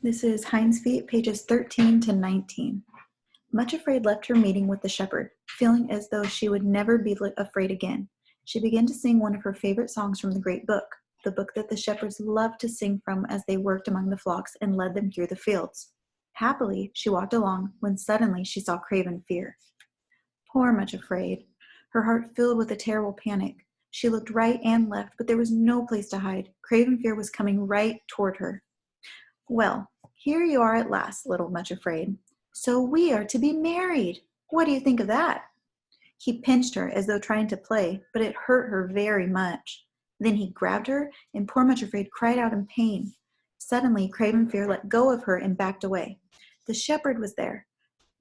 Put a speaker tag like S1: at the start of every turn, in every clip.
S1: This is Hinds Feet, pages 13 to 19. Much afraid left her meeting with the shepherd, feeling as though she would never be afraid again. She began to sing one of her favorite songs from the great book, the book that the shepherds loved to sing from as they worked among the flocks and led them through the fields. Happily, she walked along when suddenly she saw Craven Fear. Poor Much Afraid. Her heart filled with a terrible panic. She looked right and left, but there was no place to hide. Craven Fear was coming right toward her. Well, here you are at last, little Much Afraid. So we are to be married. What do you think of that? He pinched her as though trying to play, but it hurt her very much. Then he grabbed her, and poor Much Afraid cried out in pain. Suddenly, Craven Fear let go of her and backed away. The shepherd was there.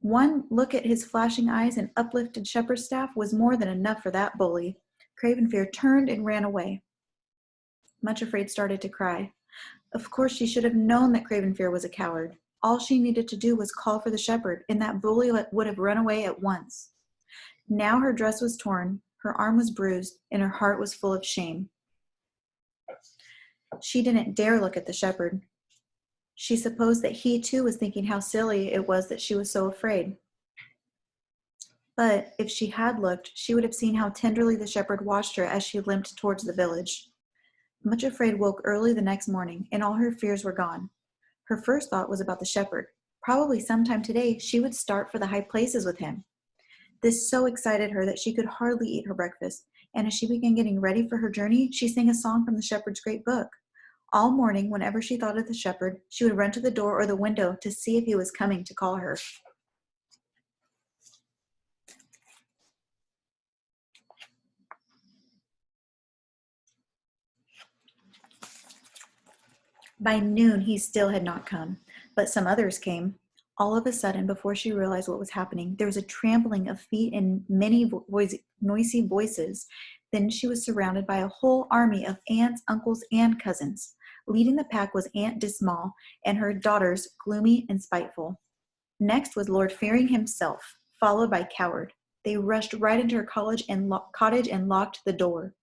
S1: One look at his flashing eyes and uplifted shepherd's staff was more than enough for that bully. Craven Fear turned and ran away. Much Afraid started to cry. Of course, she should have known that Craven Fear was a coward. All she needed to do was call for the shepherd, and that bully would have run away at once. Now her dress was torn, her arm was bruised, and her heart was full of shame. She didn't dare look at the shepherd. She supposed that he too was thinking how silly it was that she was so afraid. But if she had looked, she would have seen how tenderly the shepherd watched her as she limped towards the village. Much Afraid woke early the next morning, and all her fears were gone. Her first thought was about the shepherd. Probably sometime today she would start for the high places with him. This so excited her that she could hardly eat her breakfast, and as she began getting ready for her journey, she sang a song from the shepherd's great book. All morning, whenever she thought of the shepherd, she would run to the door or the window to see if he was coming to call her. By noon, he still had not come, but some others came. All of a sudden, before she realized what was happening, there was a trampling of feet and many noisy voices. Then she was surrounded by a whole army of aunts, uncles, and cousins. Leading the pack was Aunt Dismal and her daughters, Gloomy and Spiteful. Next was Lord Fearing himself, followed by Coward. They rushed right into her cottage and locked the door.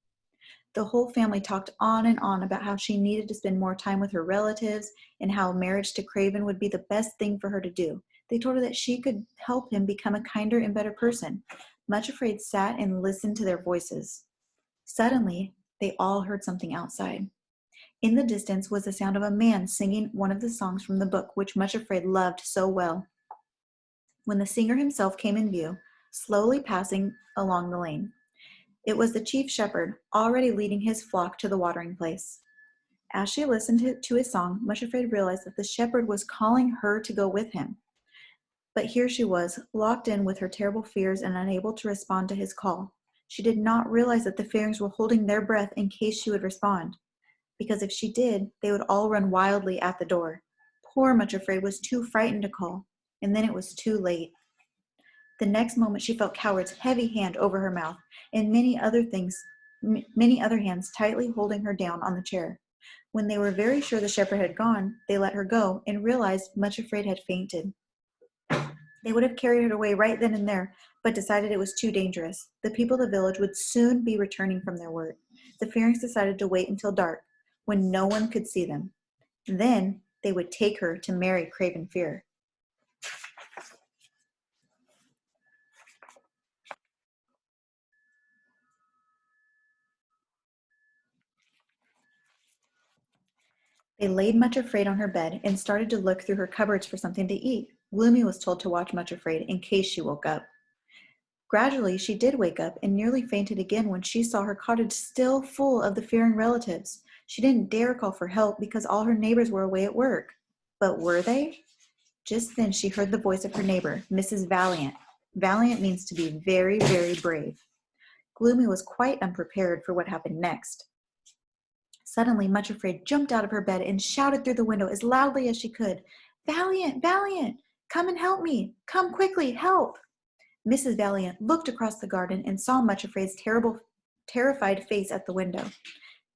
S1: The whole family talked on and on about how she needed to spend more time with her relatives and how marriage to Craven would be the best thing for her to do. They told her that she could help him become a kinder and better person. Much Afraid sat and listened to their voices. Suddenly, they all heard something outside. In the distance was the sound of a man singing one of the songs from the book which Much Afraid loved so well. When the singer himself came in view, slowly passing along the lane, it was the chief shepherd, already leading his flock to the watering place. As she listened to his song, Much Afraid realized that the shepherd was calling her to go with him. But here she was, locked in with her terrible fears and unable to respond to his call. She did not realize that the fairies were holding their breath in case she would respond, because if she did, they would all run wildly at the door. Poor Much Afraid was too frightened to call, and then it was too late. The next moment she felt Coward's heavy hand over her mouth, and many other hands tightly holding her down on the chair. When they were very sure the shepherd had gone, they let her go and realized Much Afraid had fainted. They would have carried her away right then and there, but decided it was too dangerous. The people of the village would soon be returning from their work. The fairies decided to wait until dark, when no one could see them. Then they would take her to marry Craven Fear. They laid Much Afraid on her bed and started to look through her cupboards for something to eat. Gloomy was told to watch Much Afraid in case she woke up. Gradually, she did wake up and nearly fainted again when she saw her cottage still full of the fearing relatives. She didn't dare call for help because all her neighbors were away at work. But were they? Just then she heard the voice of her neighbor, Mrs. Valiant. Valiant means to be very, very brave. Gloomy was quite unprepared for what happened next. Suddenly, Much Afraid jumped out of her bed and shouted through the window as loudly as she could, "Valiant, Valiant, come and help me! Come quickly, help!" Mrs. Valiant looked across the garden and saw Much Afraid's terrified face at the window.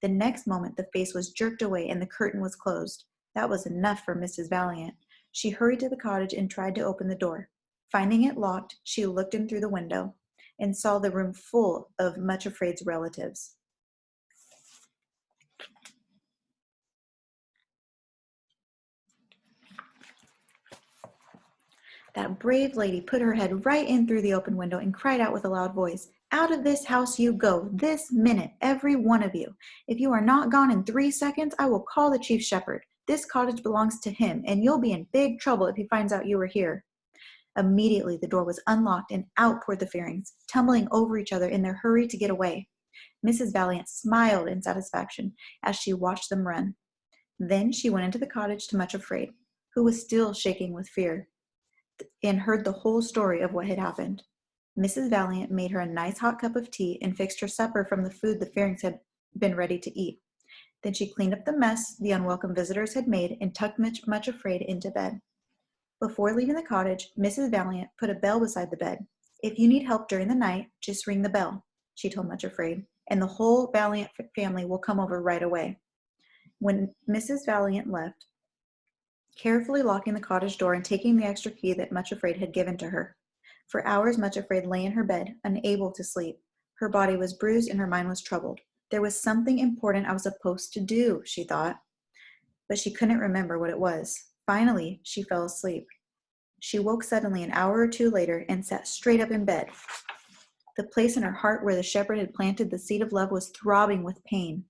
S1: The next moment, the face was jerked away and the curtain was closed. That was enough for Mrs. Valiant. She hurried to the cottage and tried to open the door. Finding it locked, she looked in through the window and saw the room full of Much Afraid's relatives. That brave lady put her head right in through the open window and cried out with a loud voice, "Out of this house you go, this minute, every one of you. If you are not gone in 3 seconds, I will call the chief shepherd. This cottage belongs to him, and you'll be in big trouble if he finds out you are here." Immediately, the door was unlocked and out poured the Fearings, tumbling over each other in their hurry to get away. Mrs. Valiant smiled in satisfaction as she watched them run. Then she went into the cottage to Much Afraid, who was still shaking with fear, and heard the whole story of what had happened. Mrs. Valiant made her a nice hot cup of tea and fixed her supper from the food the Fearings had been ready to eat. Then she cleaned up the mess the unwelcome visitors had made and tucked Much Afraid into bed. Before leaving the cottage, Mrs. Valiant put a bell beside the bed. "If you need help during the night, just ring the bell," she told Much Afraid, "and the whole Valiant family will come over right away." When Mrs. Valiant left, carefully locking the cottage door and taking the extra key that Much Afraid had given to her. For hours, Much Afraid lay in her bed, unable to sleep. Her body was bruised and her mind was troubled. There was something important I was supposed to do, she thought, but she couldn't remember what it was. Finally, she fell asleep. She woke suddenly an hour or two later and sat straight up in bed. The place in her heart where the shepherd had planted the seed of love was throbbing with pain.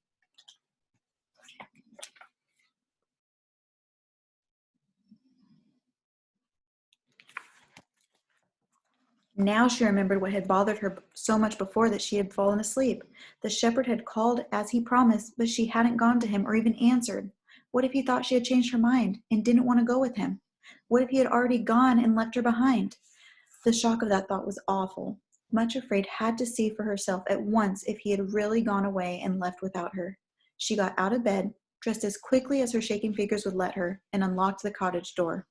S1: Now she remembered what had bothered her so much before, that she had fallen asleep. The shepherd had called as he promised, but she hadn't gone to him or even answered. What if he thought she had changed her mind and didn't want to go with him? What if he had already gone and left her behind? The shock of that thought was awful. Much Afraid had to see for herself at once if he had really gone away and left without her. She got out of bed, dressed as quickly as her shaking fingers would let her, and unlocked the cottage door.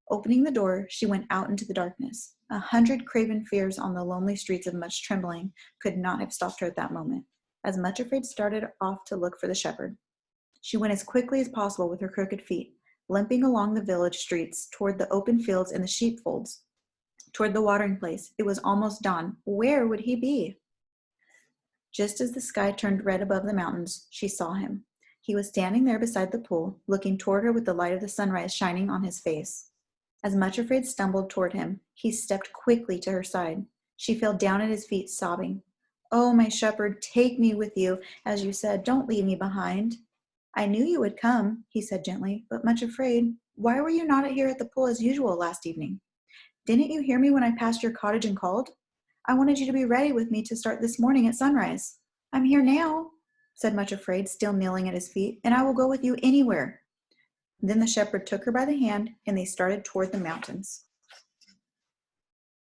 S1: Opening the door, she went out into the darkness. 100 craven fears on the lonely streets of Much Trembling could not have stopped her at that moment, as Much Afraid started off to look for the shepherd. She went as quickly as possible with her crooked feet, limping along the village streets toward the open fields and the sheepfolds, toward the watering place. It was almost dawn. Where would he be? Just as the sky turned red above the mountains, she saw him. He was standing there beside the pool, looking toward her with the light of the sunrise shining on his face. As Much Afraid stumbled toward him, he stepped quickly to her side. She fell down at his feet, sobbing. "Oh, my shepherd, take me with you, as you said. Don't leave me behind." "I knew you would come," he said gently, "but Much Afraid, why were you not here at the pool as usual last evening? Didn't you hear me when I passed your cottage and called? I wanted you to be ready with me to start this morning at sunrise." "I'm here now," said Much Afraid, still kneeling at his feet, "and I will go with you anywhere." Then the shepherd took her by the hand, and they started toward the mountains.